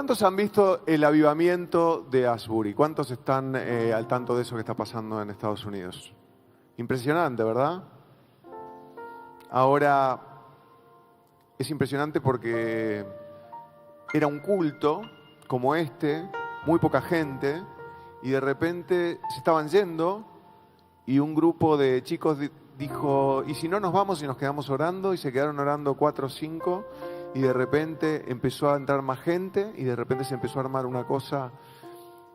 ¿Cuántos han visto el avivamiento de Asbury? ¿Cuántos están al tanto de eso que está pasando en Estados Unidos? Impresionante, ¿verdad? Ahora, es impresionante porque era un culto como este, muy poca gente, y de repente se estaban yendo y un grupo de chicos dijo, ¿y si no nos vamos y nos quedamos orando? Y se quedaron orando 4 o 5 y de repente empezó a entrar más gente y de repente se empezó a armar una cosa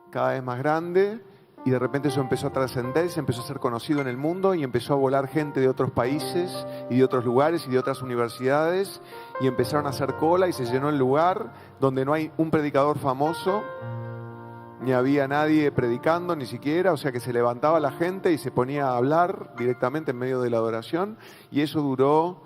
cada vez más grande y de repente eso empezó a trascender, se empezó a ser conocido en el mundo y empezó a volar gente de otros países y de otros lugares y de otras universidades y empezaron a hacer cola y se llenó el lugar donde no hay un predicador famoso, ni había nadie predicando ni siquiera, o sea que se levantaba la gente y se ponía a hablar directamente en medio de la adoración y eso duró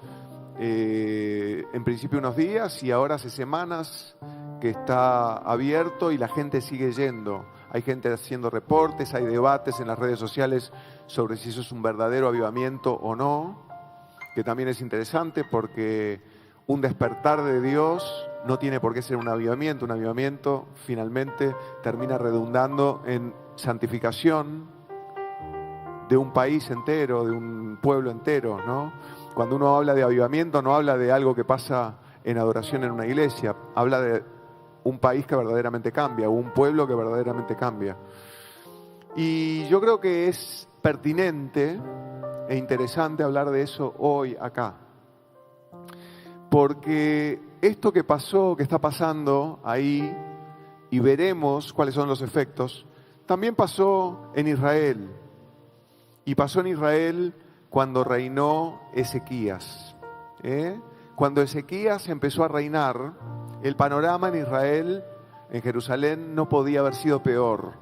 en principio unos días y ahora hace semanas que está abierto y la gente sigue yendo. Hay gente haciendo reportes, hay debates en las redes sociales sobre si eso es un verdadero avivamiento o no, que también es interesante porque un despertar de Dios no tiene por qué ser un avivamiento finalmente termina redundando en santificación de un país entero, de un pueblo entero, ¿no? Cuando uno habla de avivamiento no habla de algo que pasa en adoración en una iglesia, habla de un país que verdaderamente cambia, un pueblo que verdaderamente cambia. Y yo creo que es pertinente e interesante hablar de eso hoy acá. Porque esto que pasó, que está pasando ahí, y veremos cuáles son los efectos, también pasó en Israel. Y pasó en Israel cuando reinó Ezequías. Cuando Ezequías empezó a reinar, el panorama en Israel, en Jerusalén, no podía haber sido peor.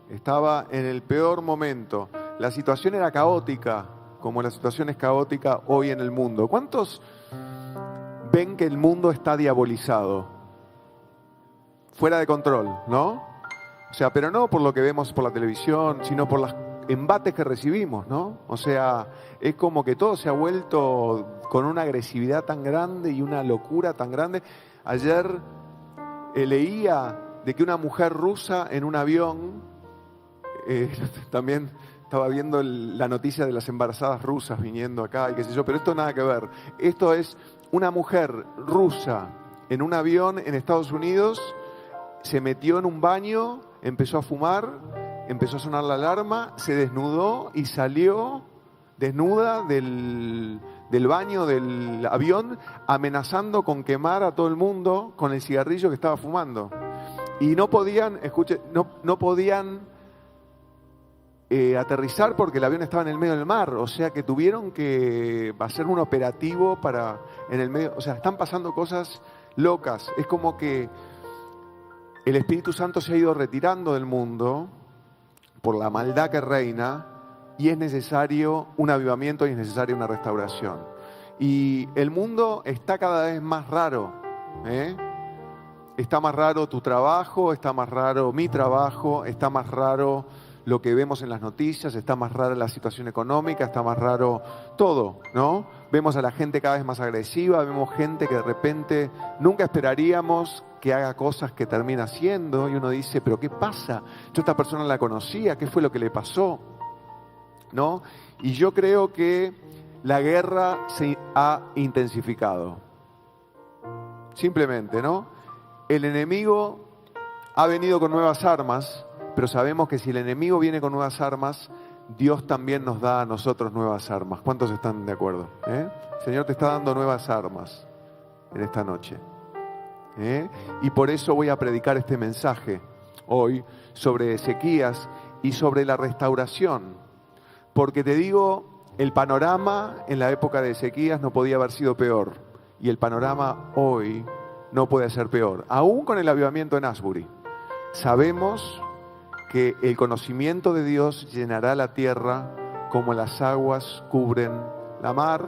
Estaba en el peor momento. La situación era caótica, como la situación es caótica hoy en el mundo. ¿Cuántos ven que el mundo está diabolizado? Fuera de control, ¿no? O sea, pero no por lo que vemos por la televisión, sino por los embates que recibimos, ¿no? O sea, es como que todo se ha vuelto con una agresividad tan grande y una locura tan grande. Ayer leía de que una mujer rusa en un avión, también estaba viendo la noticia de las embarazadas rusas viniendo acá y qué sé yo, pero esto nada que ver. Esto es una mujer rusa en un avión en Estados Unidos, se metió en un baño, empezó a fumar, empezó a sonar la alarma, se desnudó y salió desnuda del baño del avión, amenazando con quemar a todo el mundo con el cigarrillo que estaba fumando. Y no podían, no podían aterrizar porque el avión estaba en el medio del mar, o sea que tuvieron que hacer un operativo para en el medio, o sea, están pasando cosas locas. Es como que el Espíritu Santo se ha ido retirando del mundo por la maldad que reina y es necesario un avivamiento y es necesaria una restauración. Y el mundo está cada vez más raro, Está más raro tu trabajo, está más raro mi trabajo, está más raro lo que vemos en las noticias, está más rara la situación económica, está más raro todo, ¿no? Vemos a la gente cada vez más agresiva, vemos gente que de repente nunca esperaríamos que haga cosas que termina haciendo y uno dice, ¿pero qué pasa? Yo a esta persona la conocía, ¿qué fue lo que le pasó? ¿No? Y yo creo que la guerra se ha intensificado. Simplemente, ¿no? El enemigo ha venido con nuevas armas, pero sabemos que si el enemigo viene con nuevas armas, Dios también nos da a nosotros nuevas armas. ¿Cuántos están de acuerdo? El Señor te está dando nuevas armas en esta noche. Y por eso voy a predicar este mensaje hoy sobre Ezequías y sobre la restauración. Porque te digo, el panorama en la época de Ezequías no podía haber sido peor. Y el panorama hoy no puede ser peor. Aún con el avivamiento en Asbury. Sabemos que el conocimiento de Dios llenará la tierra como las aguas cubren la mar.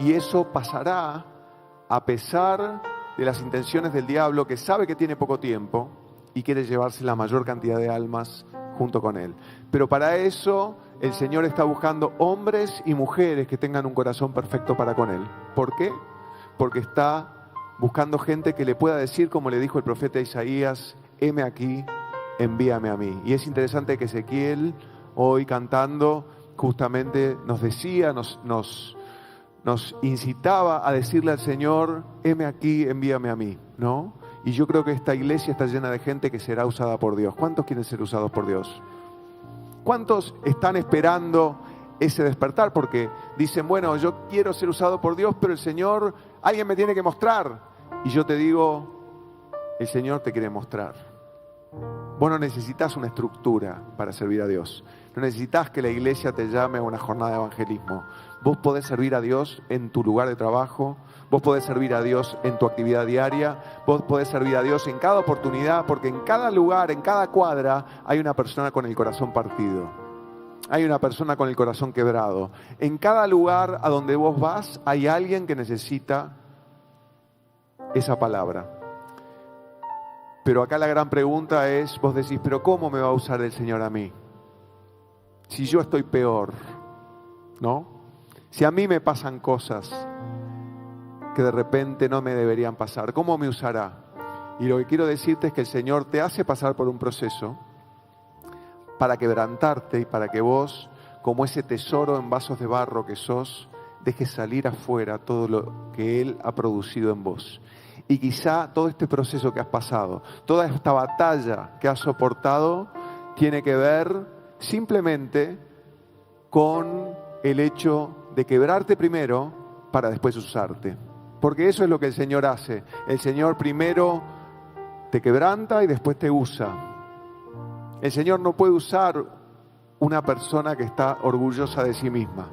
Y eso pasará a pesar de las intenciones del diablo, que sabe que tiene poco tiempo y quiere llevarse la mayor cantidad de almas junto con él. Pero para eso el Señor está buscando hombres y mujeres que tengan un corazón perfecto para con él. ¿Por qué? Porque está buscando gente que le pueda decir, como le dijo el profeta Isaías, heme aquí, envíame a mí. Y es interesante que Ezequiel, hoy cantando, justamente nos decía, nos incitaba a decirle al Señor, heme aquí, envíame a mí, ¿no? Y yo creo que esta iglesia está llena de gente que será usada por Dios. ¿Cuántos quieren ser usados por Dios? ¿Cuántos están esperando ese despertar? Porque dicen, bueno, yo quiero ser usado por Dios, pero el Señor, alguien me tiene que mostrar. Y yo te digo, el Señor te quiere mostrar. Vos no necesitas una estructura para servir a Dios. No necesitas que la iglesia te llame a una jornada de evangelismo. Vos podés servir a Dios en tu lugar de trabajo. Vos podés servir a Dios en tu actividad diaria. Vos podés servir a Dios en cada oportunidad, porque en cada lugar, en cada cuadra, hay una persona con el corazón partido. Hay una persona con el corazón quebrado. En cada lugar a donde vos vas, hay alguien que necesita esa palabra. Pero acá la gran pregunta es, vos decís, pero ¿cómo me va a usar el Señor a mí? Si yo estoy peor, ¿no? Si a mí me pasan cosas que de repente no me deberían pasar, ¿cómo me usará? Y lo que quiero decirte es que el Señor te hace pasar por un proceso para quebrantarte y para que vos, como ese tesoro en vasos de barro que sos, dejes salir afuera todo lo que Él ha producido en vos. Y quizá todo este proceso que has pasado, toda esta batalla que has soportado, tiene que ver simplemente con el hecho de quebrarte primero para después usarte. Porque eso es lo que el Señor hace. El Señor primero te quebranta y después te usa. El Señor no puede usar una persona que está orgullosa de sí misma,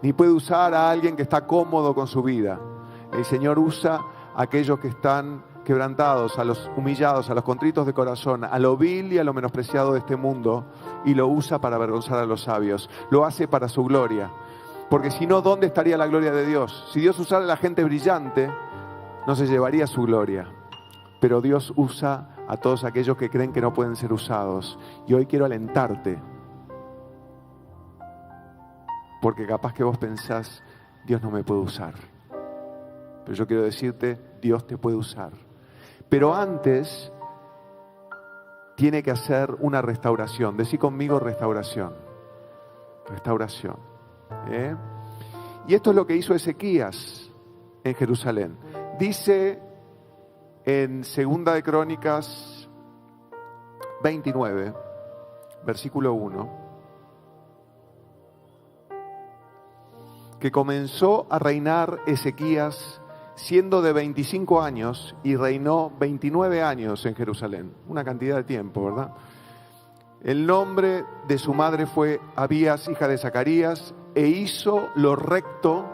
ni puede usar a alguien que está cómodo con su vida. El Señor usa a aquellos que están quebrantados, a los humillados, a los contritos de corazón, a lo vil y a lo menospreciado de este mundo, y lo usa para avergonzar a los sabios. Lo hace para su gloria. Porque si no, ¿dónde estaría la gloria de Dios? Si Dios usara a la gente brillante, no se llevaría su gloria. Pero Dios usa a todos aquellos que creen que no pueden ser usados. Y hoy quiero alentarte. Porque capaz que vos pensás, Dios no me puede usar. Pero yo quiero decirte, Dios te puede usar. Pero antes, tiene que hacer una restauración. Decí conmigo restauración. Restauración. Y esto es lo que hizo Ezequías en Jerusalén. Dice en 2 de Crónicas 29, versículo 1, que comenzó a reinar Ezequías siendo de 25 años y reinó 29 años en Jerusalén. Una cantidad de tiempo, ¿verdad? El nombre de su madre fue Abías, hija de Zacarías, e hizo lo recto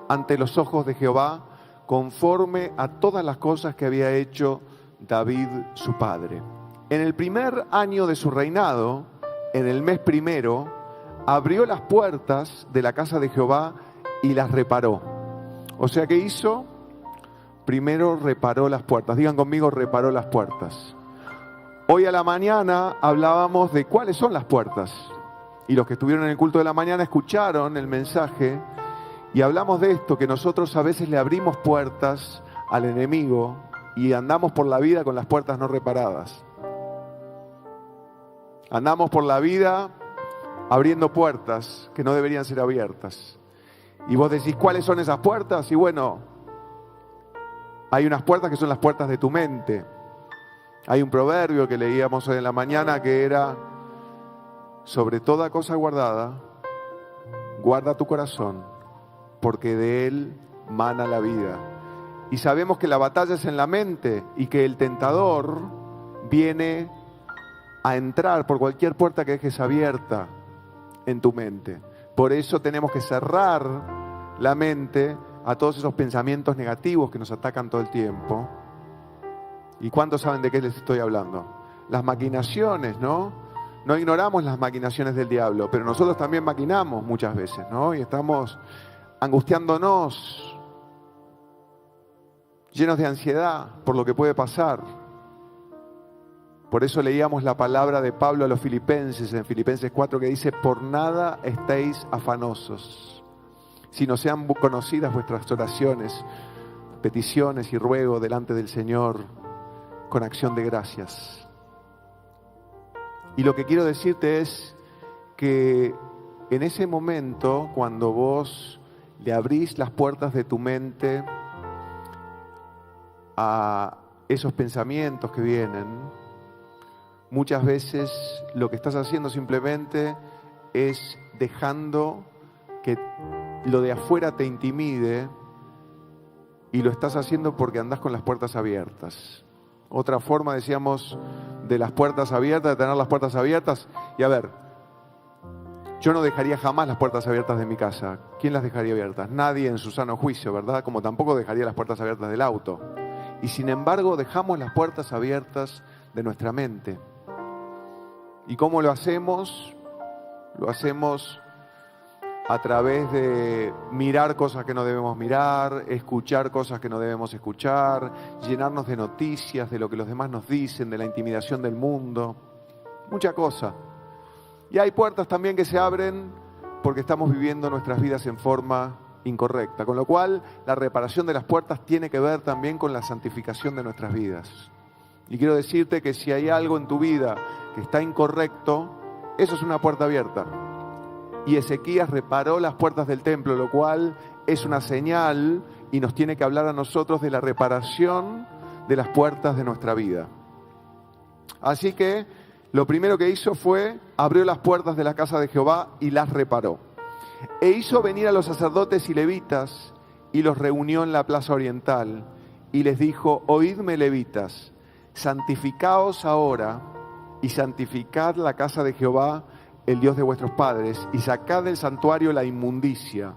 ante los ojos de Jehová, conforme a todas las cosas que había hecho David su padre. En el primer año de su reinado, en el mes primero, abrió las puertas de la casa de Jehová y las reparó. O sea, ¿qué hizo? Primero reparó las puertas. Digan conmigo, reparó las puertas. Hoy a la mañana hablábamos de cuáles son las puertas. Y los que estuvieron en el culto de la mañana escucharon el mensaje y hablamos de esto, que nosotros a veces le abrimos puertas al enemigo y andamos por la vida con las puertas no reparadas. Andamos por la vida abriendo puertas que no deberían ser abiertas. Y vos decís, ¿cuáles son esas puertas? Y bueno, hay unas puertas que son las puertas de tu mente. Hay un proverbio que leíamos hoy en la mañana que era: sobre toda cosa guardada, guarda tu corazón, porque de él mana la vida. Y sabemos que la batalla es en la mente y que el tentador viene a entrar por cualquier puerta que dejes abierta en tu mente. Por eso tenemos que cerrar la mente a todos esos pensamientos negativos que nos atacan todo el tiempo. ¿Y cuántos saben de qué les estoy hablando? Las maquinaciones, ¿no? No ignoramos las maquinaciones del diablo, pero nosotros también maquinamos muchas veces, ¿no? Y estamos angustiándonos, llenos de ansiedad por lo que puede pasar. Por eso leíamos la palabra de Pablo a los filipenses, en Filipenses 4, que dice: por nada estéis afanosos, sino sean conocidas vuestras oraciones peticiones y ruego delante del Señor con acción de gracias. Y lo que quiero decirte es que en ese momento, cuando vos le abrís las puertas de tu mente a esos pensamientos que vienen, muchas veces lo que estás haciendo simplemente es dejando que lo de afuera te intimide, y lo estás haciendo porque andás con las puertas abiertas. Otra forma, decíamos, de las puertas abiertas, de tener las puertas abiertas. Y a ver, yo no dejaría jamás las puertas abiertas de mi casa. ¿Quién las dejaría abiertas? Nadie en su sano juicio, ¿verdad? Como tampoco dejaría las puertas abiertas del auto. Y sin embargo, dejamos las puertas abiertas de nuestra mente. ¿Y cómo lo hacemos? Lo hacemos a través de mirar cosas que no debemos mirar, escuchar cosas que no debemos escuchar, llenarnos de noticias, de lo que los demás nos dicen, de la intimidación del mundo, mucha cosa. Y hay puertas también que se abren porque estamos viviendo nuestras vidas en forma incorrecta, con lo cual la reparación de las puertas tiene que ver también con la santificación de nuestras vidas. Y quiero decirte que si hay algo en tu vida que está incorrecto, eso es una puerta abierta. Y Ezequías reparó las puertas del templo, lo cual es una señal y nos tiene que hablar a nosotros de la reparación de las puertas de nuestra vida. Así que lo primero que hizo fue abrió las puertas de la casa de Jehová y las reparó. E hizo venir a los sacerdotes y levitas y los reunió en la plaza oriental y les dijo: oídme, levitas, santificaos ahora y santificad la casa de Jehová, el Dios de vuestros padres, y sacad del santuario la inmundicia,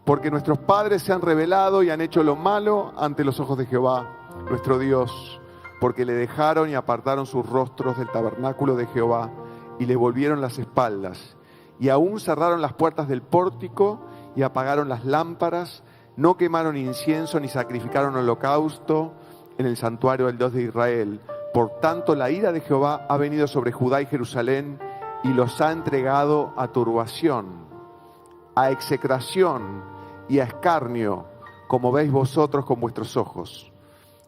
porque nuestros padres se han rebelado y han hecho lo malo ante los ojos de Jehová, nuestro Dios, porque le dejaron y apartaron sus rostros del tabernáculo de Jehová y le volvieron las espaldas, y aún cerraron las puertas del pórtico y apagaron las lámparas, no quemaron incienso ni sacrificaron holocausto en el santuario del Dios de Israel. Por tanto, la ira de Jehová ha venido sobre Judá y Jerusalén y los ha entregado a turbación, a execración y a escarnio, como veis vosotros con vuestros ojos.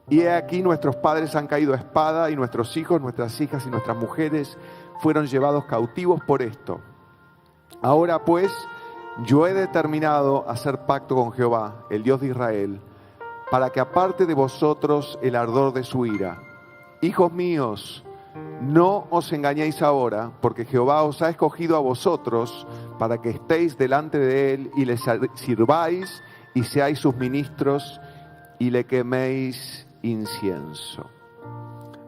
Y he aquí nuestros padres han caído a espada, y nuestros hijos, nuestras hijas y nuestras mujeres fueron llevados cautivos por esto. Ahora pues, yo he determinado hacer pacto con Jehová, el Dios de Israel, para que aparte de vosotros el ardor de su ira. Hijos míos, no os engañéis ahora, porque Jehová os ha escogido a vosotros para que estéis delante de él y le sirváis y seáis sus ministros y le queméis incienso.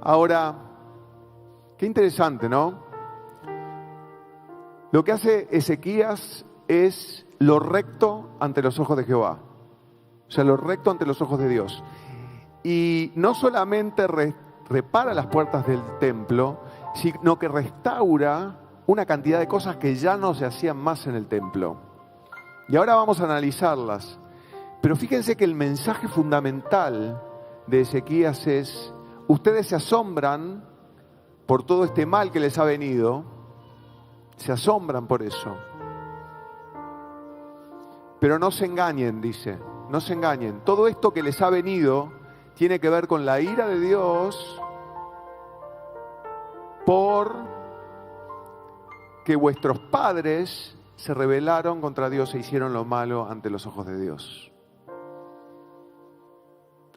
Ahora, qué interesante, ¿no? Lo que hace Ezequías es lo recto ante los ojos de Jehová. O sea, lo recto ante los ojos de Dios. Y no solamente repara las puertas del templo, sino que restaura una cantidad de cosas que ya no se hacían más en el templo. Y ahora vamos a analizarlas. Pero fíjense que el mensaje fundamental de Ezequías es: ustedes se asombran por todo este mal que les ha venido, se asombran por eso. Pero no se engañen, dice, no se engañen. Todo esto que les ha venido tiene que ver con la ira de Dios por que vuestros padres se rebelaron contra Dios e hicieron lo malo ante los ojos de Dios.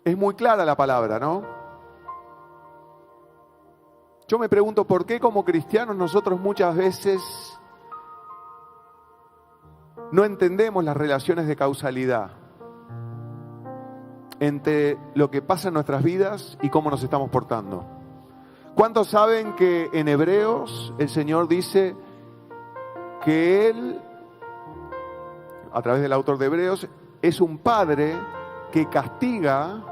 Es muy clara la palabra, ¿no? Yo me pregunto por qué como cristianos nosotros muchas veces no entendemos las relaciones de causalidad entre lo que pasa en nuestras vidas y cómo nos estamos portando. ¿Cuántos saben que en Hebreos el Señor dice que Él, a través del autor de Hebreos, es un padre que castiga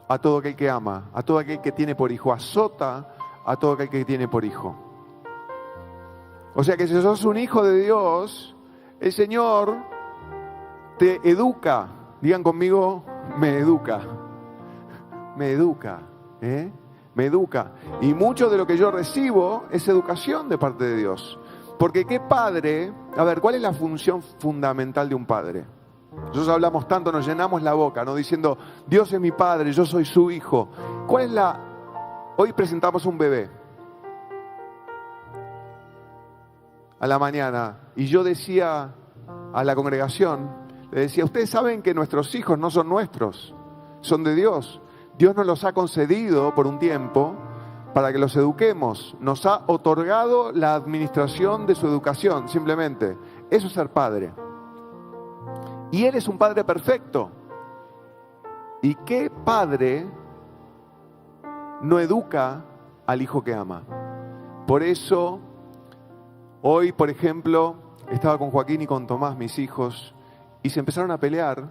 a todo aquel que ama, a todo aquel que tiene por hijo, azota a todo aquel que tiene por hijo? O sea que si sos un hijo de Dios, el Señor te educa. Digan conmigo, me educa. Me educa, me educa. Y mucho de lo que yo recibo es educación de parte de Dios. Porque qué padre, a ver, ¿cuál es la función fundamental de un padre? Nosotros hablamos tanto, nos llenamos la boca, ¿no? Diciendo, Dios es mi Padre, yo soy su hijo. ¿Cuál es la...? Hoy presentamos un bebé a la mañana y yo decía a la congregación, le decía, ustedes saben que nuestros hijos no son nuestros, son de Dios. Dios nos los ha concedido por un tiempo para que los eduquemos. Nos ha otorgado la administración de su educación, simplemente. Eso es ser padre. Y Él es un Padre perfecto. ¿Y qué padre no educa al hijo que ama? Por eso, hoy, por ejemplo, estaba con Joaquín y con Tomás, mis hijos, y se empezaron a pelear,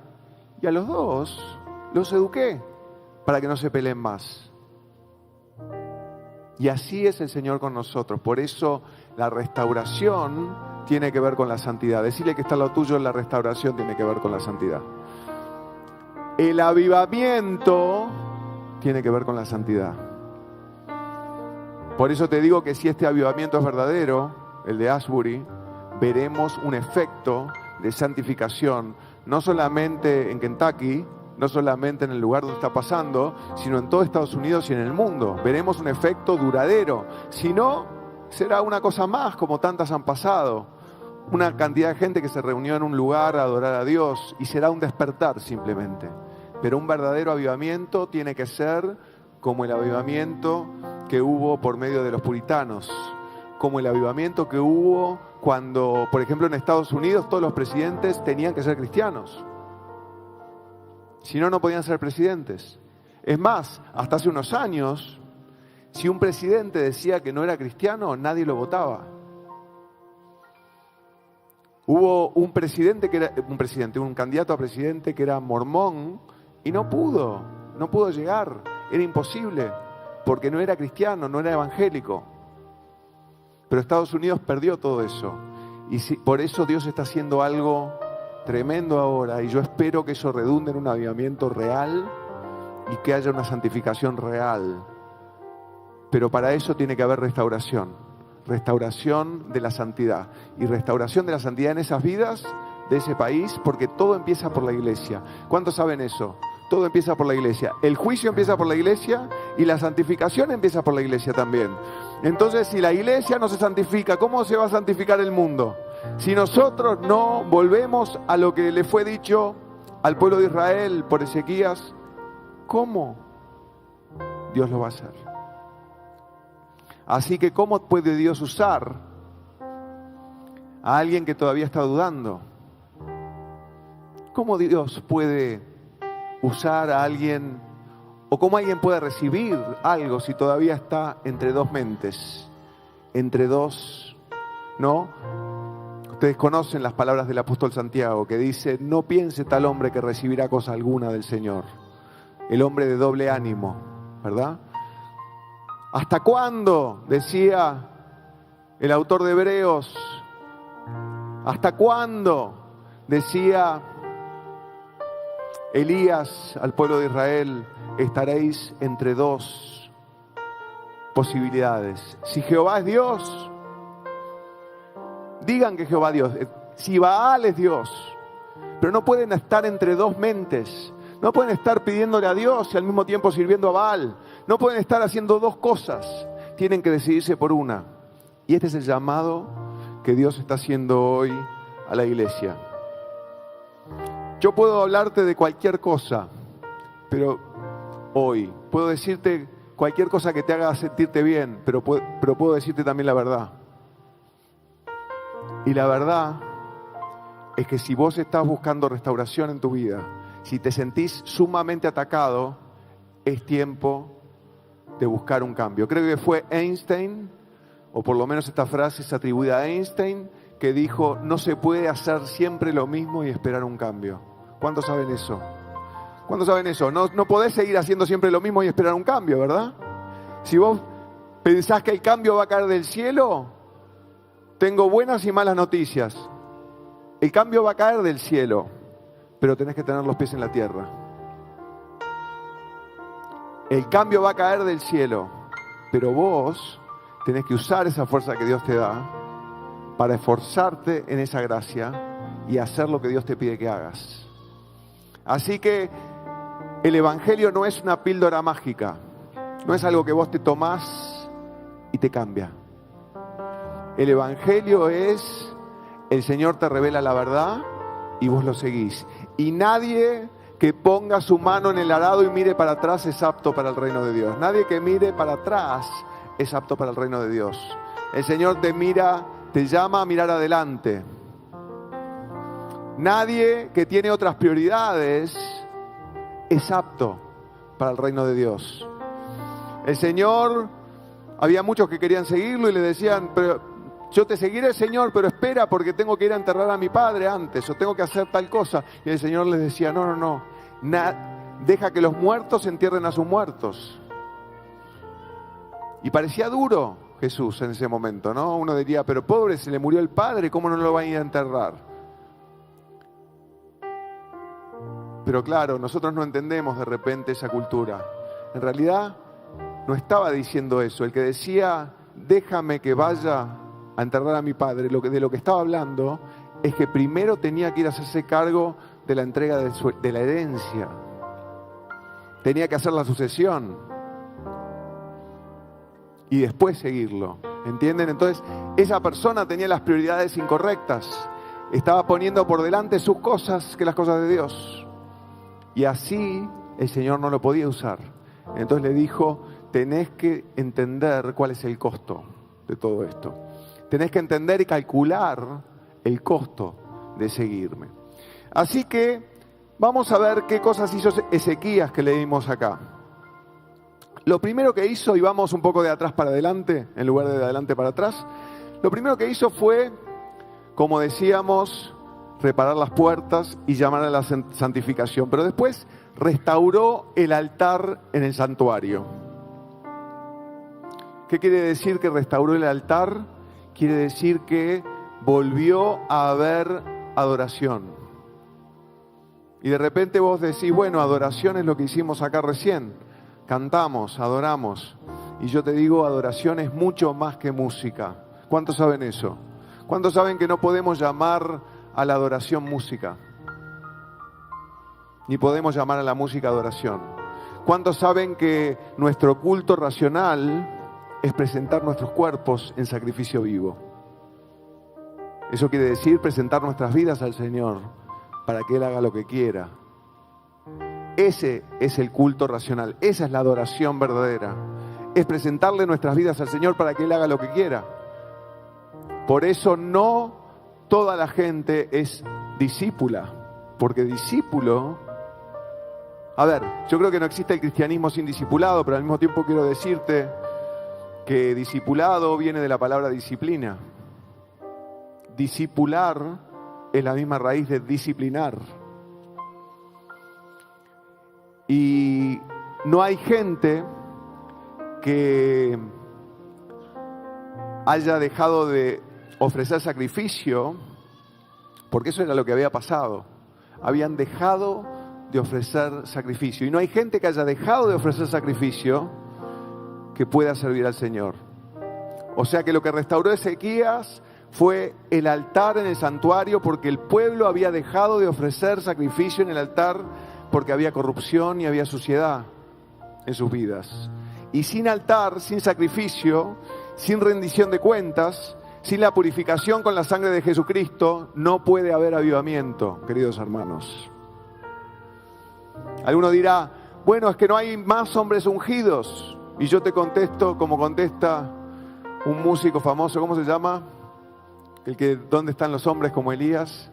y a los dos los eduqué para que no se peleen más. Y así es el Señor con nosotros. Por eso la restauración tiene que ver con la santidad. Decirle que está lo tuyo, la restauración tiene que ver con la santidad. El avivamiento tiene que ver con la santidad. Por eso te digo que si este avivamiento es verdadero, el de Asbury, veremos un efecto de santificación, no solamente en Kentucky, no solamente en el lugar donde está pasando, sino en todo Estados Unidos y en el mundo. Veremos un efecto duradero. Si no, será una cosa más, como tantas han pasado. Una cantidad de gente que se reunió en un lugar a adorar a Dios, y será un despertar simplemente. Pero un verdadero avivamiento tiene que ser como el avivamiento que hubo por medio de los puritanos, como el avivamiento que hubo cuando, por ejemplo, en Estados Unidos todos los presidentes tenían que ser cristianos. Si no, no podían ser presidentes. Es más, hasta hace unos años, si un presidente decía que no era cristiano, nadie lo votaba. Hubo un candidato a presidente que era mormón y no pudo llegar. Era imposible, porque no era cristiano, no era evangélico. Pero Estados Unidos perdió todo eso. Y por eso Dios está haciendo algo tremendo ahora, y yo espero que eso redunde en un avivamiento real y que haya una santificación real. Pero para eso tiene que haber restauración de la santidad, y restauración de la santidad en esas vidas de ese país, porque todo empieza por la iglesia. ¿Cuántos saben eso? Todo empieza por la iglesia. El juicio empieza por la iglesia y la santificación empieza por la iglesia también. Entonces, si la iglesia no se santifica, ¿cómo se va a santificar el mundo? Si nosotros no volvemos a lo que le fue dicho al pueblo de Israel por Ezequías, ¿cómo Dios lo va a hacer? Así que, ¿cómo puede Dios usar a alguien que todavía está dudando? ¿Cómo Dios puede usar a alguien, o cómo alguien puede recibir algo si todavía está entre dos mentes, entre dos, ¿no? Ustedes conocen las palabras del apóstol Santiago, que dice: no piense tal hombre que recibirá cosa alguna del Señor. El hombre de doble ánimo, ¿verdad? ¿Hasta cuándo? Decía el autor de Hebreos. ¿Hasta cuándo? Decía Elías al pueblo de Israel: estaréis entre dos posibilidades. Si Jehová es Dios, digan que Jehová es Dios. Si Baal es Dios, pero no pueden estar entre dos mentes. No pueden estar pidiéndole a Dios y al mismo tiempo sirviendo a Baal. No pueden estar haciendo dos cosas. Tienen que decidirse por una. Y este es el llamado que Dios está haciendo hoy a la iglesia. Yo puedo hablarte de cualquier cosa, pero hoy puedo decirte cualquier cosa que te haga sentirte bien, pero puedo decirte también la verdad. Y la verdad es que si vos estás buscando restauración en tu vida, si te sentís sumamente atacado, es tiempo de buscar un cambio. Creo que fue Einstein, o por lo menos esta frase es atribuida a Einstein, que dijo: no se puede hacer siempre lo mismo y esperar un cambio. ¿Cuántos saben eso? ¿Cuántos saben eso? No podés seguir haciendo siempre lo mismo y esperar un cambio, ¿verdad? Si vos pensás que el cambio va a caer del cielo, tengo buenas y malas noticias. El cambio va a caer del cielo, pero tenés que tener los pies en la tierra. El cambio va a caer del cielo, pero vos tenés que usar esa fuerza que Dios te da para esforzarte en esa gracia y hacer lo que Dios te pide que hagas. Así que el Evangelio no es una píldora mágica, no es algo que vos te tomás y te cambia. El Evangelio es, el Señor te revela la verdad y vos lo seguís. Y nadie que ponga su mano en el arado y mire para atrás es apto para el reino de Dios. Nadie que mire para atrás es apto para el reino de Dios. El Señor te mira, te llama a mirar adelante. Nadie que tiene otras prioridades es apto para el reino de Dios. El Señor, había muchos que querían seguirlo y le decían, pero yo te seguiré, Señor, pero espera porque tengo que ir a enterrar a mi padre antes o tengo que hacer tal cosa. Y el Señor les decía, no, deja que los muertos entierren a sus muertos. Y parecía duro Jesús en ese momento, ¿no? Uno diría, pero pobre, se le murió el padre, ¿cómo no lo van a ir a enterrar? Pero claro, nosotros no entendemos de repente esa cultura. En realidad no estaba diciendo eso. El que decía, déjame que vaya a enterrar a mi padre, de lo que estaba hablando es que primero tenía que ir a hacerse cargo de la entrega de la herencia. Tenía que hacer la sucesión y después seguirlo. ¿Entienden? Entonces, esa persona tenía las prioridades incorrectas. Estaba poniendo por delante sus cosas que las cosas de Dios. Y así el Señor no lo podía usar. Entonces le dijo, tenés que entender cuál es el costo de todo esto. Tenés que entender y calcular el costo de seguirme. Así que vamos a ver qué cosas hizo Ezequías que leímos acá. Lo primero que hizo, y vamos un poco de atrás para adelante, en lugar de adelante para atrás, lo primero que hizo fue, como decíamos, reparar las puertas y llamar a la santificación. Pero después restauró el altar en el santuario. ¿Qué quiere decir que restauró el altar? Quiere decir que volvió a haber adoración. Y de repente vos decís, bueno, adoración es lo que hicimos acá recién. Cantamos, adoramos. Y yo te digo, adoración es mucho más que música. ¿Cuántos saben eso? ¿Cuántos saben que no podemos llamar a la adoración música? Ni podemos llamar a la música adoración. ¿Cuántos saben que nuestro culto racional es presentar nuestros cuerpos en sacrificio vivo? Eso quiere decir presentar nuestras vidas al Señor para que Él haga lo que quiera. Ese es el culto racional, esa es la adoración verdadera. Es presentarle nuestras vidas al Señor para que Él haga lo que quiera. Por eso no toda la gente es discípula, porque discípulo... A ver, yo creo que no existe el cristianismo sin discipulado, pero al mismo tiempo quiero decirte que discipulado viene de la palabra disciplina. Discipular es la misma raíz de disciplinar. Y no hay gente que haya dejado de ofrecer sacrificio, porque eso era lo que había pasado. Habían dejado de ofrecer sacrificio. Y no hay gente que haya dejado de ofrecer sacrificio que pueda servir al Señor. O sea que lo que restauró Ezequías fue el altar en el santuario, porque el pueblo había dejado de ofrecer sacrificio en el altar porque había corrupción y había suciedad en sus vidas. Y sin altar, sin sacrificio, sin rendición de cuentas, sin la purificación con la sangre de Jesucristo, no puede haber avivamiento, queridos hermanos. Alguno dirá, bueno, es que no hay más hombres ungidos. Y yo te contesto como contesta un músico famoso, ¿cómo se llama? ¿Dónde están los hombres como Elías?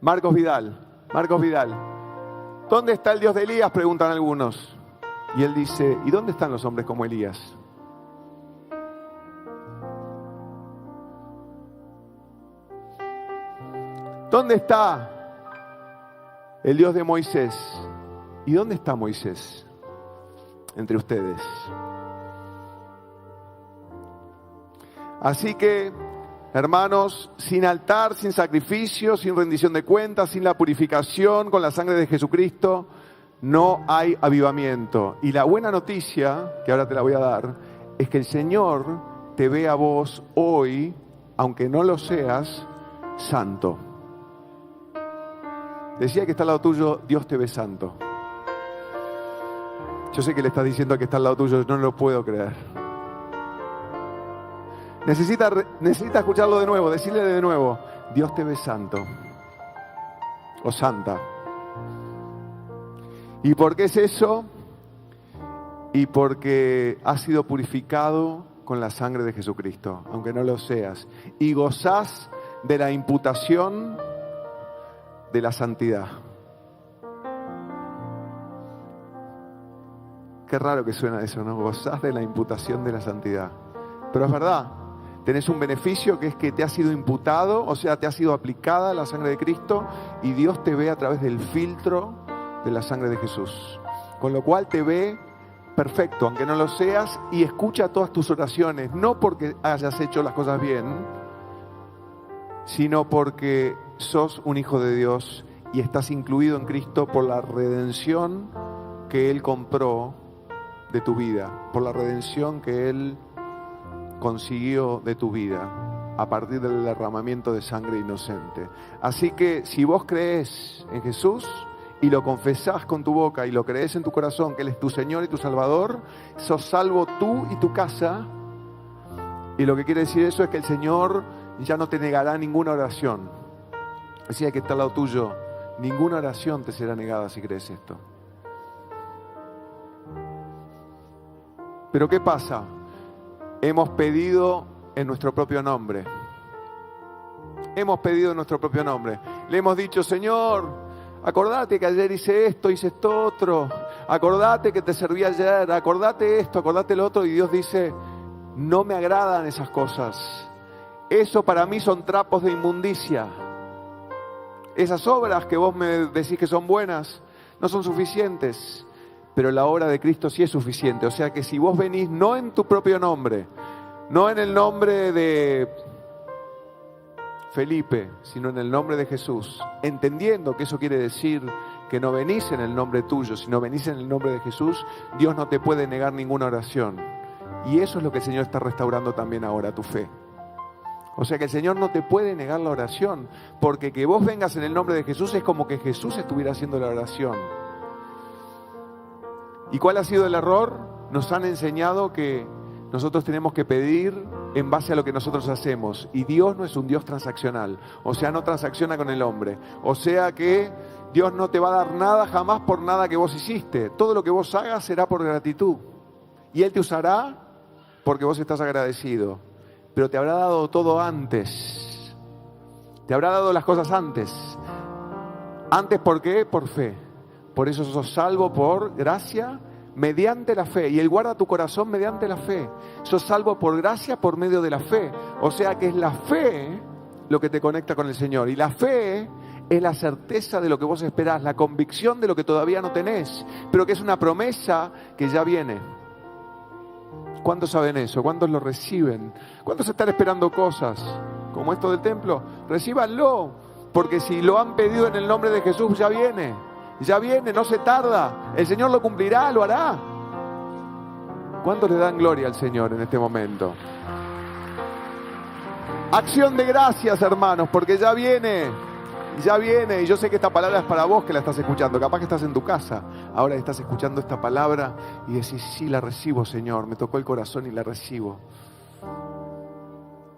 Marcos Vidal. ¿Dónde está el Dios de Elías?, preguntan algunos. Y él dice, ¿y dónde están los hombres como Elías? ¿Dónde está el Dios de Moisés? ¿Y dónde está Moisés entre ustedes? Así que, hermanos, sin altar, sin sacrificio, sin rendición de cuentas, sin la purificación con la sangre de Jesucristo, no hay avivamiento. Y la buena noticia, que ahora te la voy a dar, es que el Señor te ve a vos hoy, aunque no lo seas, santo. Decía que está al lado tuyo, Dios te ve santo. Yo sé que le estás diciendo que está al lado tuyo, no lo puedo creer. Necesita escucharlo de nuevo, decirle de nuevo, Dios te ve santo. O santa. ¿Y por qué es eso? Y porque has sido purificado con la sangre de Jesucristo, aunque no lo seas. Y gozás de la imputación de la santidad. Qué raro que suena eso, ¿no? Gozás de la imputación de la santidad. Pero es verdad. Tenés un beneficio que es que te ha sido imputado, o sea, te ha sido aplicada la sangre de Cristo y Dios te ve a través del filtro de la sangre de Jesús. Con lo cual te ve perfecto, aunque no lo seas, y escucha todas tus oraciones, no porque hayas hecho las cosas bien, sino porque sos un hijo de Dios y estás incluido en Cristo por la redención que Él compró de tu vida, por la redención que Él consiguió de tu vida a partir del derramamiento de sangre inocente. Así que si vos crees en Jesús y lo confesás con tu boca y lo crees en tu corazón que Él es tu Señor y tu Salvador, sos salvo tú y tu casa. Y lo que quiere decir eso es que el Señor ya no te negará ninguna oración. Decía que está al lado tuyo, ninguna oración te será negada si crees esto. Pero ¿qué pasa? Hemos pedido en nuestro propio nombre. Hemos pedido en nuestro propio nombre. Le hemos dicho, Señor, acordate que ayer hice esto otro. Acordate que te serví ayer. Acordate esto, acordate lo otro. Y Dios dice, no me agradan esas cosas. Eso para mí son trapos de inmundicia. Esas obras que vos me decís que son buenas no son suficientes. Pero la obra de Cristo sí es suficiente. O sea que si vos venís no en tu propio nombre, no en el nombre de Felipe, sino en el nombre de Jesús, entendiendo que eso quiere decir que no venís en el nombre tuyo, sino venís en el nombre de Jesús, Dios no te puede negar ninguna oración. Y eso es lo que el Señor está restaurando también ahora, tu fe. O sea que el Señor no te puede negar la oración, porque que vos vengas en el nombre de Jesús es como que Jesús estuviera haciendo la oración. ¿Y cuál ha sido el error? Nos han enseñado que nosotros tenemos que pedir en base a lo que nosotros hacemos. Y Dios no es un Dios transaccional. O sea, no transacciona con el hombre. O sea que Dios no te va a dar nada jamás por nada que vos hiciste. Todo lo que vos hagas será por gratitud. Y Él te usará porque vos estás agradecido. Pero te habrá dado todo antes. Te habrá dado las cosas antes. ¿Antes por qué? Por fe. Por eso sos salvo por gracia mediante la fe. Y Él guarda tu corazón mediante la fe. Sos salvo por gracia por medio de la fe. O sea que es la fe lo que te conecta con el Señor. Y la fe es la certeza de lo que vos esperás, la convicción de lo que todavía no tenés, pero que es una promesa que ya viene. ¿Cuántos saben eso? ¿Cuántos lo reciben? ¿Cuántos están esperando cosas como esto del templo? Recíbanlo, porque si lo han pedido en el nombre de Jesús, ya viene. Ya viene, no se tarda. El Señor lo cumplirá, lo hará. ¿Cuántos le dan gloria al Señor en este momento? Acción de gracias, hermanos, porque ya viene. Ya viene. Y yo sé que esta palabra es para vos que la estás escuchando. Capaz que estás en tu casa. Ahora estás escuchando esta palabra y decís, sí, la recibo, Señor. Me tocó el corazón y la recibo.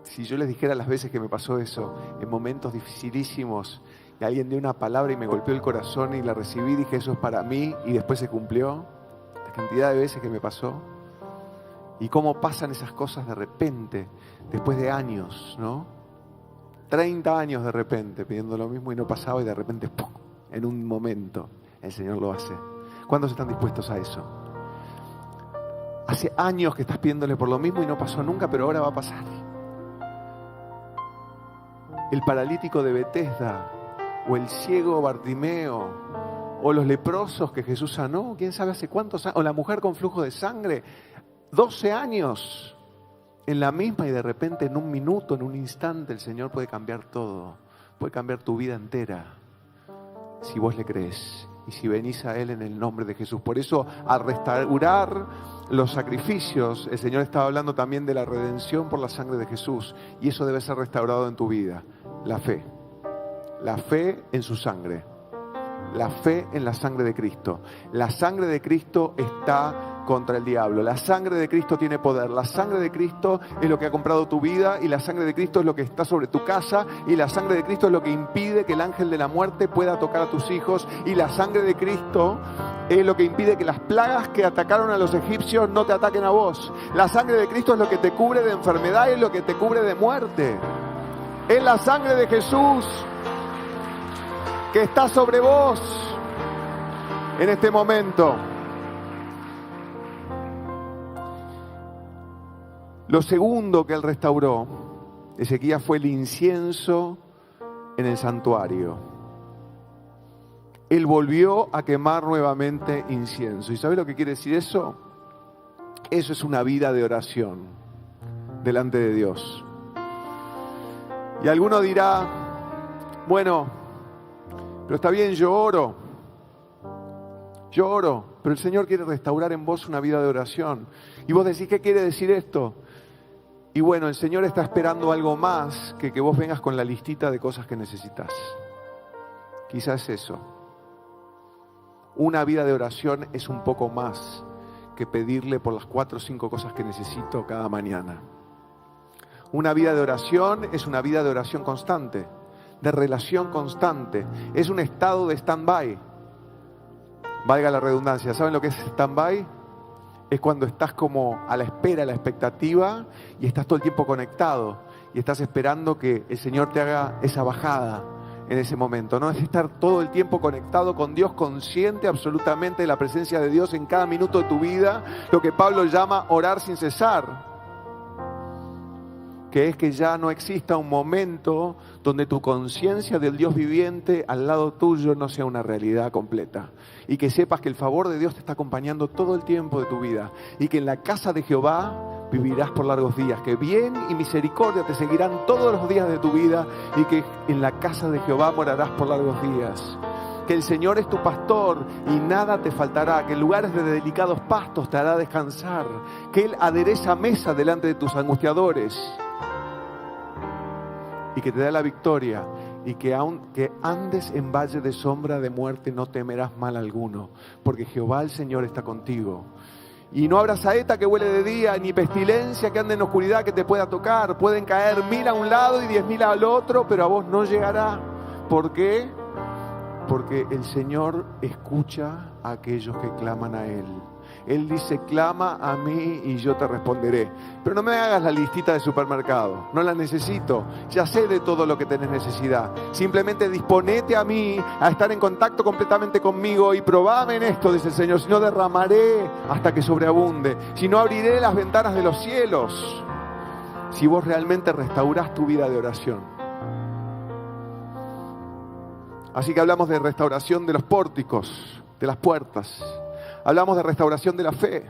Si yo les dijera las veces que me pasó eso, en momentos dificilísimos, y alguien dio una palabra y me golpeó el corazón y la recibí, dije, eso es para mí, y después se cumplió. La cantidad de veces que me pasó. Y cómo pasan esas cosas de repente, después de años, ¿no? 30 años de repente, pidiendo lo mismo y no pasaba, y de repente, ¡pum!, en un momento, el Señor lo hace. ¿Cuántos están dispuestos a eso? Hace años que estás pidiéndole por lo mismo y no pasó nunca, pero ahora va a pasar. El paralítico de Betesda, o el ciego Bartimeo, o los leprosos que Jesús sanó, quién sabe hace cuántos años, o la mujer con flujo de sangre, 12 años en la misma, y de repente en un minuto, en un instante, el Señor puede cambiar todo, puede cambiar tu vida entera, si vos le crees y si venís a Él en el nombre de Jesús. Por eso, al restaurar los sacrificios, el Señor estaba hablando también de la redención por la sangre de Jesús, y eso debe ser restaurado en tu vida, la fe en su sangre. la fe en la sangre de Cristo. La sangre de Cristo está contra el diablo. La sangre de Cristo tiene poder. La sangre de Cristo es lo que ha comprado tu vida, y la sangre de Cristo es lo que está sobre tu casa, y la sangre de Cristo es lo que impide que el ángel de la muerte pueda tocar a tus hijos, y la sangre de Cristo es lo que impide que las plagas que atacaron a los egipcios no te ataquen a vos. La sangre de Cristo es lo que te cubre de enfermedad y lo que te cubre de muerte. Es la sangre de Jesús que está sobre vos en este momento. Lo segundo que él restauró, Ezequías, fue el incienso en el santuario. Él volvió a quemar nuevamente incienso. ¿Y sabes lo que quiere decir eso? Eso es una vida de oración delante de Dios. Y alguno dirá, bueno, pero está bien, yo oro, pero el Señor quiere restaurar en vos una vida de oración. Y vos decís, ¿qué quiere decir esto? Y bueno, el Señor está esperando algo más que vos vengas con la listita de cosas que necesitas. Quizás eso. Una vida de oración es un poco más que pedirle por las 4 o 5 cosas que necesito cada mañana. Una vida de oración es una vida de oración constante, de relación constante. Es un estado de stand-by. Valga la redundancia. ¿Saben lo que es stand-by? Es cuando estás como a la espera, a la expectativa, y estás todo el tiempo conectado y estás esperando que el Señor te haga esa bajada en ese momento. No es estar todo el tiempo conectado con Dios, consciente absolutamente de la presencia de Dios en cada minuto de tu vida, lo que Pablo llama orar sin cesar. Que es que ya no exista un momento donde tu conciencia del Dios viviente al lado tuyo no sea una realidad completa. Y que sepas que el favor de Dios te está acompañando todo el tiempo de tu vida. Y que en la casa de Jehová vivirás por largos días. Que bien y misericordia te seguirán todos los días de tu vida. Y que en la casa de Jehová morarás por largos días. Que el Señor es tu pastor y nada te faltará. Que en lugares de delicados pastos te hará descansar. Que Él adereza mesa delante de tus angustiadores. Y que te da la victoria, y que aunque andes en valle de sombra de muerte no temerás mal alguno, porque Jehová el Señor está contigo. Y no habrá saeta que huele de día, ni pestilencia que ande en oscuridad que te pueda tocar. Pueden caer 1000 a un lado y 10.000 al otro, pero a vos no llegará. ¿Por qué? Porque el Señor escucha a aquellos que claman a Él. Él dice, clama a mí y yo te responderé. Pero no me hagas la listita de supermercado, no la necesito. Ya sé de todo lo que tenés necesidad. Simplemente disponete a mí, a estar en contacto completamente conmigo y probame en esto, dice el Señor. Si no, derramaré hasta que sobreabunde. Si no, abriré las ventanas de los cielos. Si vos realmente restaurás tu vida de oración. Así que hablamos de restauración de los pórticos, de las puertas. Hablamos de restauración de la fe.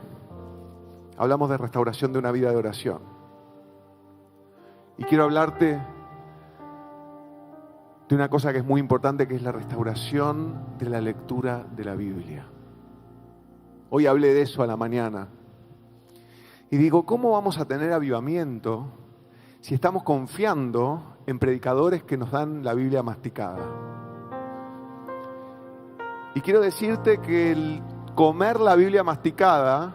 Hablamos de restauración de una vida de oración. Y quiero hablarte de una cosa que es muy importante, que es la restauración de la lectura de la Biblia. Hoy hablé de eso a la mañana. Y digo, ¿cómo vamos a tener avivamiento si estamos confiando en predicadores que nos dan la Biblia masticada? Y quiero decirte que el comer la Biblia masticada,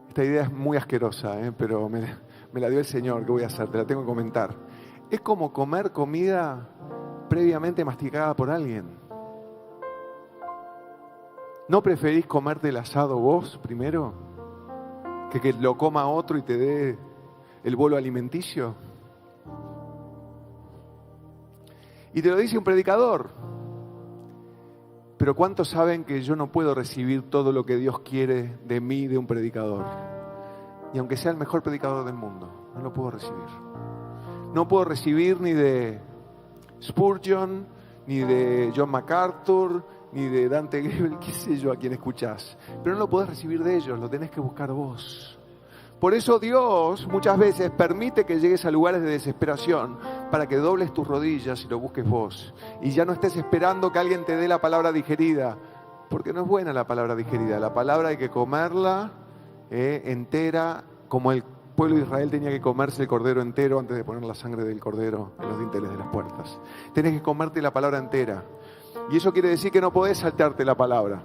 esta idea es muy asquerosa, pero me la dio el Señor. ¿Qué voy a hacer? Te la tengo que comentar. Es como comer comida previamente masticada por alguien. ¿No preferís comerte el asado vos primero? Que lo coma otro y te dé el bolo alimenticio. Y te lo dice un predicador. Pero ¿cuántos saben que yo no puedo recibir todo lo que Dios quiere de mí, de un predicador? Y aunque sea el mejor predicador del mundo, no lo puedo recibir. No puedo recibir ni de Spurgeon, ni de John MacArthur, ni de Dante Gebel, qué sé yo a quién escuchás. Pero no lo podés recibir de ellos, lo tenés que buscar vos. Por eso Dios muchas veces permite que llegues a lugares de desesperación para que dobles tus rodillas y lo busques vos. Y ya no estés esperando que alguien te dé la palabra digerida, porque no es buena la palabra digerida. La palabra hay que comerla entera, como el pueblo de Israel tenía que comerse el cordero entero antes de poner la sangre del cordero en los dinteles de las puertas. Tenés que comerte la palabra entera. Y eso quiere decir que no podés saltearte la palabra.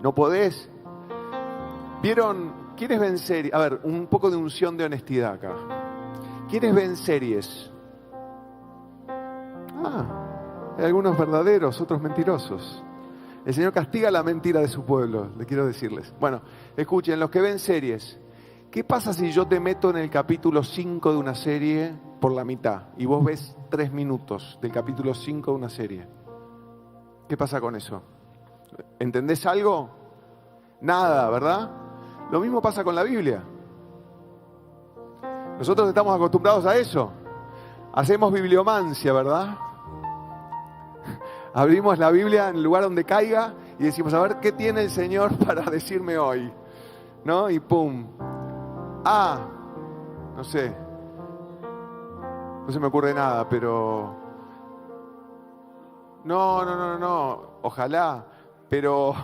No podés. ¿Vieron? ¿Quiénes ven series? A ver, un poco de unción de honestidad acá. ¿Quiénes ven series? Hay algunos verdaderos, otros mentirosos. El Señor castiga la mentira de su pueblo, le quiero decirles. Bueno, escuchen, los que ven series, ¿qué pasa si yo te meto en el capítulo 5 de una serie por la mitad y vos ves 3 minutos del capítulo 5 de una serie? ¿Qué pasa con eso? ¿Entendés algo? Nada, ¿verdad? Lo mismo pasa con la Biblia. Nosotros estamos acostumbrados a eso. Hacemos bibliomancia, ¿verdad? Abrimos la Biblia en el lugar donde caiga y decimos, a ver, ¿qué tiene el Señor para decirme hoy? ¿No? Y pum. No sé. No se me ocurre nada, pero... No. Ojalá. Pero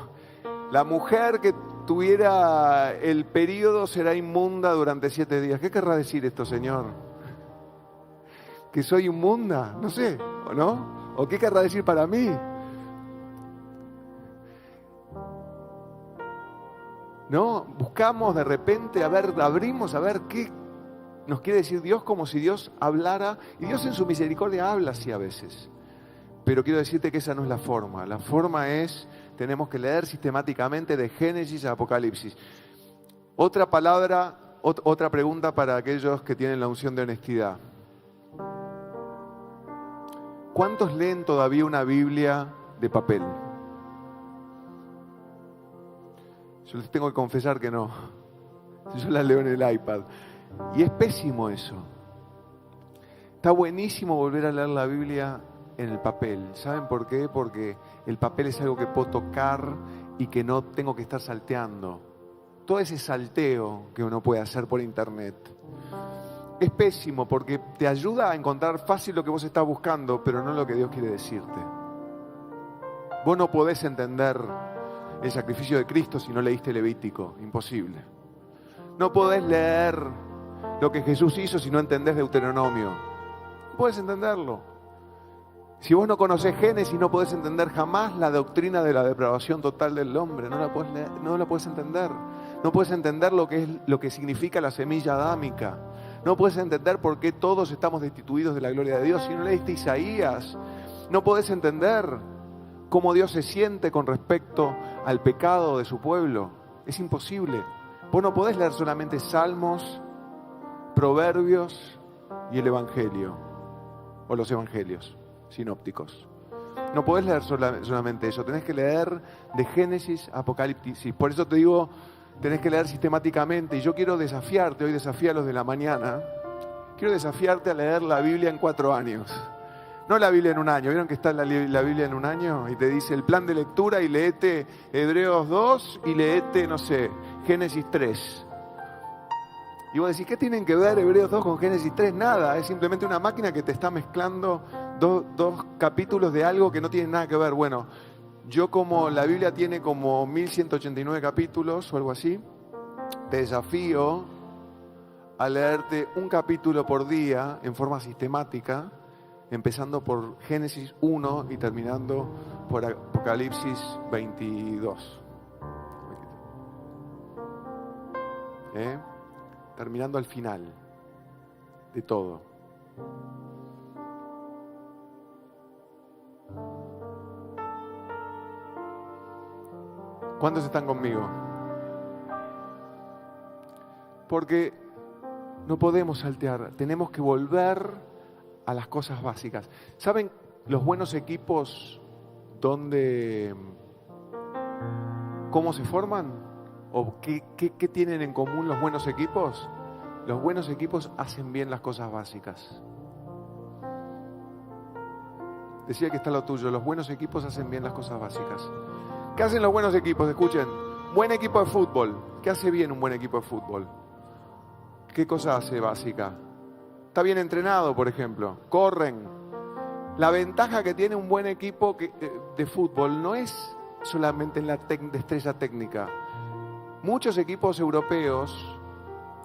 la mujer que tuviera el periodo será inmunda durante 7 días. ¿Qué querrá decir esto, Señor? ¿Que soy inmunda? No sé, ¿o no? ¿O qué querrá decir para mí? No, buscamos de repente, abrimos a ver qué nos quiere decir Dios, como si Dios hablara. Y Dios en su misericordia habla así a veces. Pero quiero decirte que esa no es la forma. La forma es, tenemos que leer sistemáticamente de Génesis a Apocalipsis. Otra pregunta para aquellos que tienen la unción de honestidad. ¿Cuántos leen todavía una Biblia de papel? Yo les tengo que confesar que no. Yo la leo en el iPad. Y es pésimo eso. Está buenísimo volver a leer la Biblia en el papel. ¿Saben por qué? Porque el papel es algo que puedo tocar y que no tengo que estar salteando. Todo ese salteo que uno puede hacer por internet es pésimo porque te ayuda a encontrar fácil lo que vos estás buscando, pero no lo que Dios quiere decirte. Vos no podés entender el sacrificio de Cristo si no leíste Levítico. Imposible. No podés leer lo que Jesús hizo si no entendés Deuteronomio. No podés entenderlo. Si vos no conocés Génesis, no podés entender jamás la doctrina de la depravación total del hombre. No la podés leer, no la podés entender. No podés entender lo que significa la semilla adámica. No podés entender por qué todos estamos destituidos de la gloria de Dios. Si no leíste Isaías, no podés entender cómo Dios se siente con respecto al pecado de su pueblo. Es imposible. Vos no podés leer solamente Salmos, Proverbios y el Evangelio, o los Evangelios sinópticos. No podés leer solamente eso. Tenés que leer de Génesis a Apocalipsis. Por eso te digo, tenés que leer sistemáticamente. Y yo quiero desafiarte, hoy desafío a los de la mañana, quiero desafiarte a leer la Biblia en 4 años. No la Biblia en un año. ¿Vieron que está la Biblia en un año? Y te dice el plan de lectura y leete Hebreos 2 y leete, no sé, Génesis 3. Y vos decís, ¿qué tienen que ver Hebreos 2 con Génesis 3? Nada, es simplemente una máquina que te está mezclando dos capítulos de algo que no tienen nada que ver. Bueno, yo como la Biblia tiene como 1189 capítulos o algo así, te desafío a leerte un capítulo por día en forma sistemática, empezando por Génesis 1 y terminando por Apocalipsis 22. Terminando al final de todo. ¿Cuántos están conmigo? Porque no podemos saltear, tenemos que volver a las cosas básicas. ¿Saben los buenos equipos cómo se forman? ¿O qué tienen en común los buenos equipos? Los buenos equipos hacen bien las cosas básicas. Decía que está lo tuyo, los buenos equipos hacen bien las cosas básicas. ¿Qué hacen los buenos equipos? Escuchen, buen equipo de fútbol. ¿Qué hace bien un buen equipo de fútbol? ¿Qué cosa hace básica? Está bien entrenado, por ejemplo. Corren. La ventaja que tiene un buen equipo de fútbol no es solamente en la destreza técnica. Muchos equipos europeos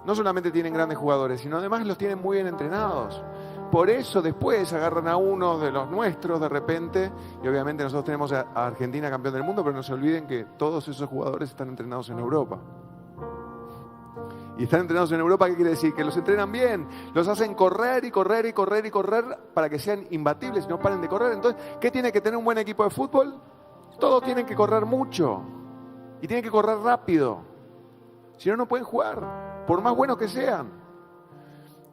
no solamente tienen grandes jugadores, sino además los tienen muy bien entrenados. Por eso después agarran a uno de los nuestros de repente, y obviamente nosotros tenemos a Argentina campeón del mundo, pero no se olviden que todos esos jugadores están entrenados en Europa. Y están entrenados en Europa, ¿qué quiere decir? Que los entrenan bien, los hacen correr y correr y correr y correr para que sean imbatibles y no paren de correr. Entonces, ¿qué tiene que tener un buen equipo de fútbol? Todos tienen que correr mucho y tienen que correr rápido. Si no, no pueden jugar, por más buenos que sean.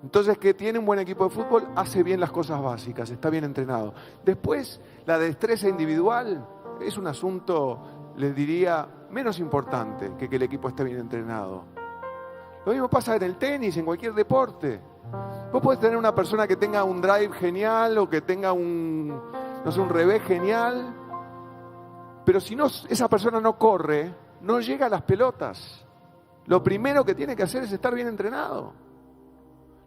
Entonces, que tiene un buen equipo de fútbol, hace bien las cosas básicas, está bien entrenado. Después, la destreza individual es un asunto, les diría, menos importante que el equipo esté bien entrenado. Lo mismo pasa en el tenis, en cualquier deporte. Vos podés tener una persona que tenga un drive genial o que tenga un revés genial, pero si no, esa persona no corre, no llega a las pelotas. Lo primero que tiene que hacer es estar bien entrenado.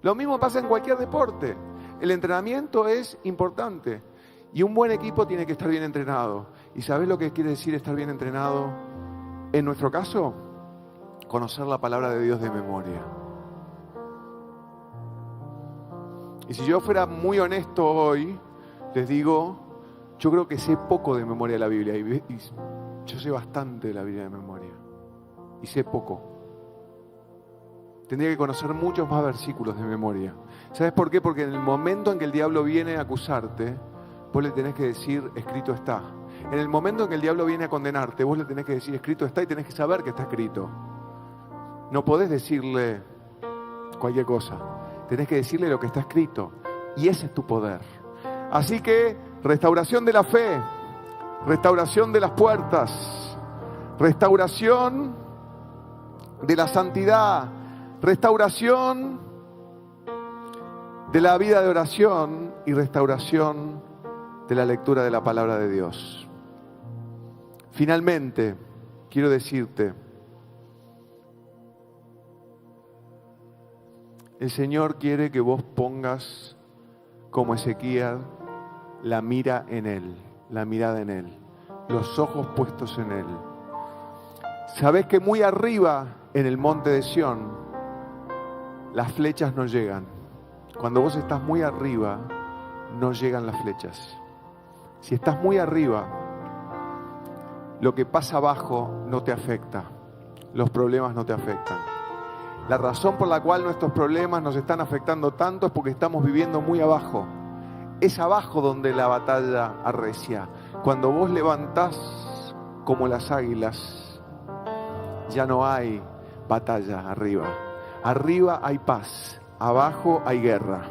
Lo mismo pasa en cualquier deporte. El entrenamiento es importante y un buen equipo tiene que estar bien entrenado. ¿Y sabés lo que quiere decir estar bien entrenado? En nuestro caso, conocer la palabra de Dios de memoria. Y si yo fuera muy honesto hoy, les digo, yo creo que sé poco de memoria de la Biblia. Y yo sé bastante de la Biblia de memoria. Y sé poco. Tendría que conocer muchos más versículos de memoria. ¿Sabes por qué? Porque en el momento en que el diablo viene a acusarte, vos le tenés que decir, escrito está. En el momento en que el diablo viene a condenarte, vos le tenés que decir, escrito está, y tenés que saber que está escrito. No podés decirle cualquier cosa. Tenés que decirle lo que está escrito. Y ese es tu poder. Así que, restauración de la fe, restauración de las puertas, restauración de la santidad, restauración de la vida de oración y restauración de la lectura de la palabra de Dios. Finalmente, quiero decirte, el Señor quiere que vos pongas, como Ezequiel, la mira en Él, la mirada en Él, los ojos puestos en Él. Sabés que muy arriba, en el monte de Sión, las flechas no llegan. Cuando vos estás muy arriba, no llegan las flechas. Si estás muy arriba, lo que pasa abajo no te afecta. Los problemas no te afectan. La razón por la cual nuestros problemas nos están afectando tanto es porque estamos viviendo muy abajo. Es abajo donde la batalla arrecia. Cuando vos levantás como las águilas, ya no hay batalla arriba. Arriba hay paz, abajo hay guerra.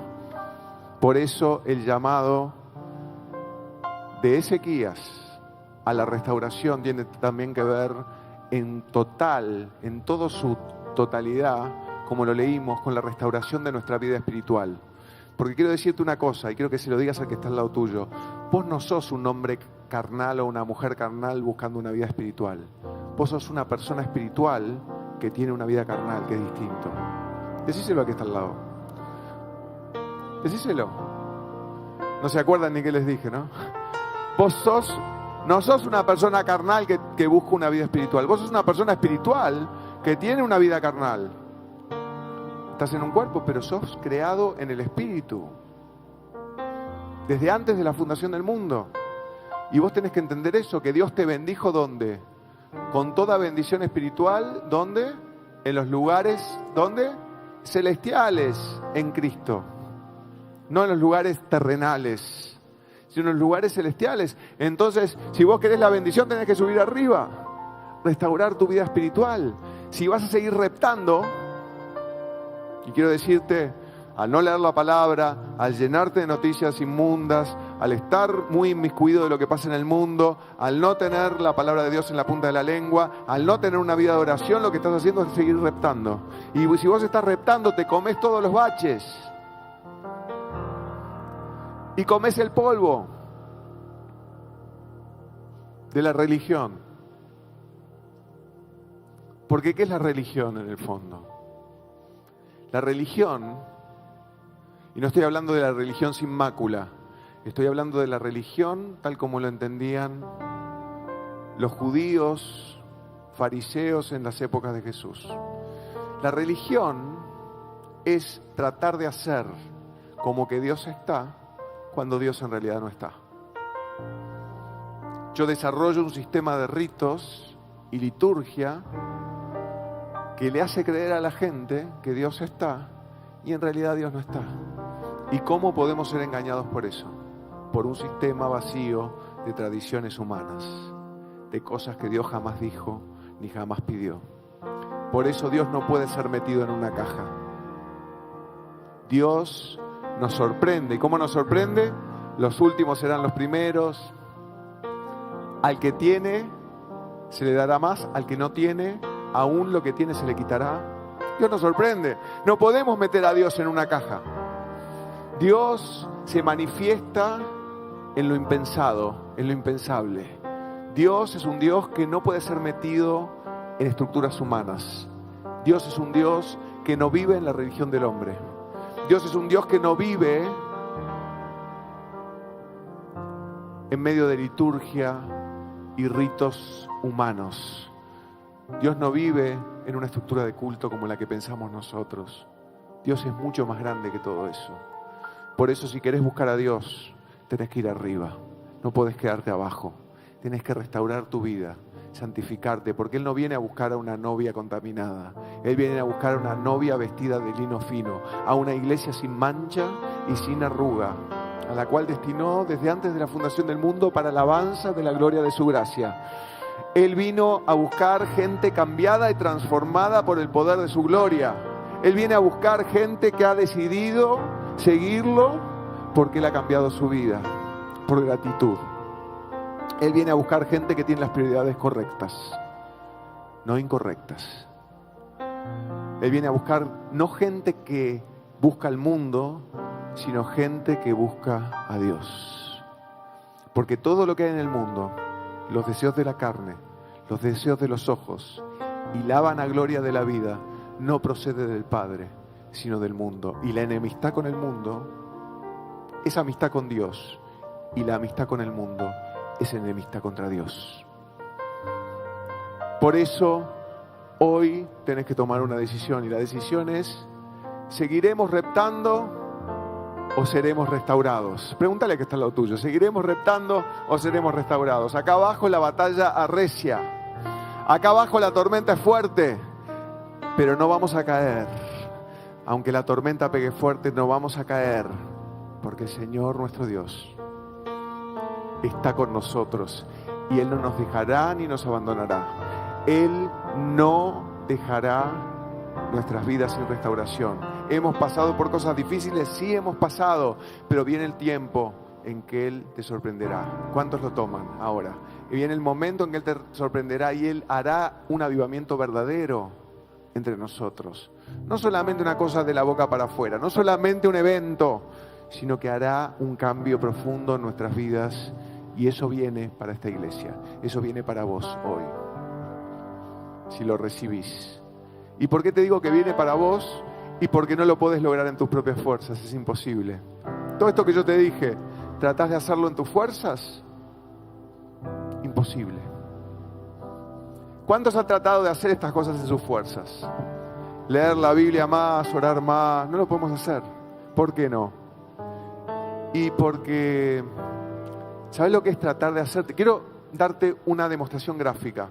Por eso el llamado de Ezequías a la restauración tiene también que ver en total, en toda su totalidad, como lo leímos, con la restauración de nuestra vida espiritual. Porque quiero decirte una cosa, y quiero que se lo digas al que está al lado tuyo. Vos no sos un hombre carnal o una mujer carnal buscando una vida espiritual. Vos sos una persona espiritual que tiene una vida carnal, que es distinto. Decíselo al que está al lado. Decíselo. No se acuerdan ni qué les dije, ¿no? Vos no sos una persona carnal que busca una vida espiritual. Vos sos una persona espiritual que tiene una vida carnal. Estás en un cuerpo, pero sos creado en el espíritu. Desde antes de la fundación del mundo. Y vos tenés que entender eso, que Dios te bendijo, ¿dónde? Con toda bendición espiritual, ¿dónde? En los lugares, ¿dónde? Celestiales, en Cristo. No en los lugares terrenales, sino en los lugares celestiales. Entonces, si vos querés la bendición, tenés que subir arriba. Restaurar tu vida espiritual. Si vas a seguir reptando, y quiero decirte, al no leer la palabra, al llenarte de noticias inmundas, al estar muy inmiscuido de lo que pasa en el mundo, al no tener la palabra de Dios en la punta de la lengua, al no tener una vida de oración, lo que estás haciendo es seguir reptando. Y si vos estás reptando, te comes todos los baches. Y comes el polvo de la religión. Porque ¿qué es la religión en el fondo? La religión, y no estoy hablando de la religión sin mácula, estoy hablando de la religión tal como lo entendían los judíos, fariseos en las épocas de Jesús. La religión es tratar de hacer como que Dios está cuando Dios en realidad no está. Yo desarrollo un sistema de ritos y liturgia que le hace creer a la gente que Dios está y en realidad Dios no está. ¿Y cómo podemos ser engañados por eso? Por un sistema vacío de tradiciones humanas, de cosas que Dios jamás dijo ni jamás pidió. Por eso Dios no puede ser metido en una caja. Dios nos sorprende. ¿Y cómo nos sorprende? Los últimos serán los primeros. Al que tiene se le dará más, al que no tiene, aún lo que tiene se le quitará. Dios nos sorprende. No podemos meter a Dios en una caja. Dios se manifiesta en lo impensado, en lo impensable. Dios es un Dios que no puede ser metido en estructuras humanas. Dios es un Dios que no vive en la religión del hombre. Dios es un Dios que no vive en medio de liturgia y ritos humanos. Dios no vive en una estructura de culto como la que pensamos nosotros. Dios es mucho más grande que todo eso. Por eso, si querés buscar a Dios, tenés que ir arriba. No podés quedarte abajo. Tenés que restaurar tu vida, santificarte, porque Él no viene a buscar a una novia contaminada. Él viene a buscar a una novia vestida de lino fino, a una iglesia sin mancha y sin arruga, a la cual destinó desde antes de la fundación del mundo para alabanza de la gloria de su gracia. Él vino a buscar gente cambiada y transformada por el poder de su gloria. Él viene a buscar gente que ha decidido seguirlo porque Él ha cambiado su vida, por gratitud. Él viene a buscar gente que tiene las prioridades correctas, no incorrectas. Él viene a buscar no gente que busca el mundo, sino gente que busca a Dios. Porque todo lo que hay en el mundo, los deseos de la carne, los deseos de los ojos y la vanagloria de la vida, no procede del Padre, sino del mundo. Y la enemistad con el mundo es amistad con Dios, y la amistad con el mundo es enemistad contra Dios. Por eso hoy tenés que tomar una decisión, y la decisión es: ¿seguiremos reptando o seremos restaurados? Pregúntale que está al lado tuyo. ¿Seguiremos reptando o seremos restaurados? Acá abajo la batalla arrecia, acá abajo la tormenta es fuerte, pero no vamos a caer. Aunque la tormenta pegue fuerte, no vamos a caer, porque el Señor nuestro Dios está con nosotros y Él no nos dejará ni nos abandonará. Él no dejará nuestras vidas sin restauración. Hemos pasado por cosas difíciles, sí hemos pasado, pero viene el tiempo en que Él te sorprenderá. ¿Cuántos lo toman ahora? Y viene el momento en que Él te sorprenderá y Él hará un avivamiento verdadero entre nosotros. No solamente una cosa de la boca para afuera, no solamente un evento, sino que hará un cambio profundo en nuestras vidas. Y eso viene para esta iglesia, eso viene para vos hoy, si lo recibís. ¿Y por qué te digo que viene para vos? Y porque no lo podés lograr en tus propias fuerzas, es imposible. Todo esto que yo te dije, ¿tratás de hacerlo en tus fuerzas? Imposible. ¿Cuántos han tratado de hacer estas cosas en sus fuerzas? Leer la Biblia más, orar más, no lo podemos hacer. ¿Por qué no? Y porque, ¿sabes lo que es tratar de hacerte? Quiero darte una demostración gráfica.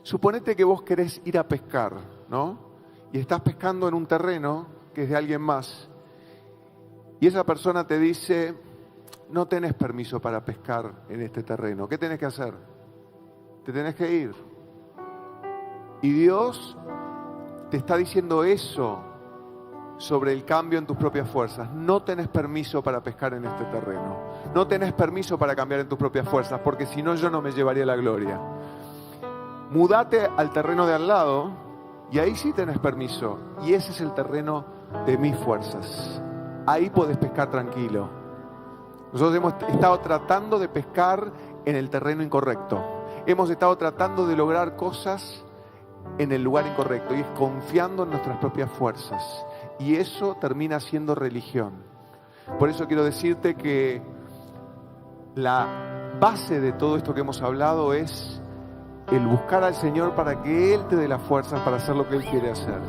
Suponete que vos querés ir a pescar, ¿no? Y estás pescando en un terreno que es de alguien más. Y esa persona te dice: no tenés permiso para pescar en este terreno. ¿Qué tenés que hacer? Te tenés que ir. Y Dios te está diciendo eso sobre el cambio en tus propias fuerzas. No tenés permiso para pescar en este terreno. No tenés permiso para cambiar en tus propias fuerzas, porque si no, yo no me llevaría la gloria. Mudate al terreno de al lado y ahí sí tenés permiso. Y ese es el terreno de mis fuerzas. Ahí podés pescar tranquilo. Nosotros hemos estado tratando de pescar en el terreno incorrecto. Hemos estado tratando de lograr cosas en el lugar incorrecto y es confiando en nuestras propias fuerzas. Y eso termina siendo religión. Por eso quiero decirte que la base de todo esto que hemos hablado es el buscar al Señor para que Él te dé las fuerzas para hacer lo que Él quiere hacer.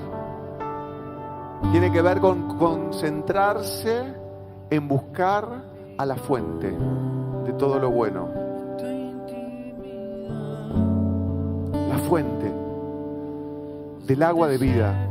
Tiene que ver con concentrarse en buscar a la fuente de todo lo bueno. La fuente del agua de vida.